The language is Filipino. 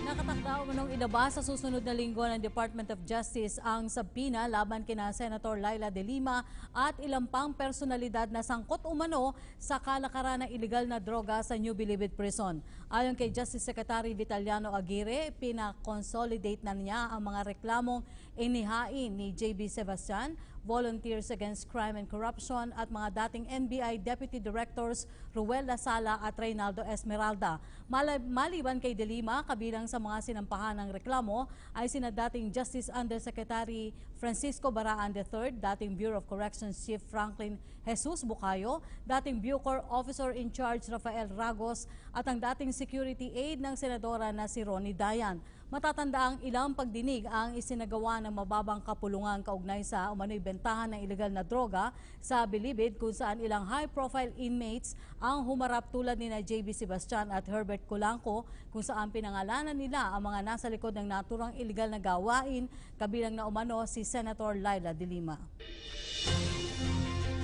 Nakatakda umanong ilabas sa susunod na linggo ng Department of Justice ang sabina laban kina Senator Laila De Lima at ilang pang personalidad na sangkot umano sa kalakaran ng iligal na droga sa New Bilibid Prison. Ayon kay Justice Secretary Vitaliano Aguirre, pinakonsolidate na niya ang mga reklamong inihain ni JB Sebastian, Volunteers Against Crime and Corruption at mga dating NBI Deputy Directors Ruel Lasala at Reynaldo Esmeralda. Maliban kay De Lima, kabilang sa mga sinampahan ng reklamo ay sina dating Justice Undersecretary Francisco Baraan III, dating Bureau of Corrections Chief Franklin Jesus Bucayo, dating Bucor Officer in Charge Rafael Ragos at ang dating security aide ng senadora na si Ronnie Dayan. Matatanda ang ilang pagdinig ang isinagawa ng mababang kapulungan kaugnay sa umano'y bentahan ng ilegal na droga sa Bilibid, kung saan ilang high-profile inmates ang humarap tulad ni JB Sebastian at Herbert Colanco, kung saan pinangalanan nila ang mga nasa likod ng naturang ilegal na gawain, kabilang na umano si Senator Laila De Lima.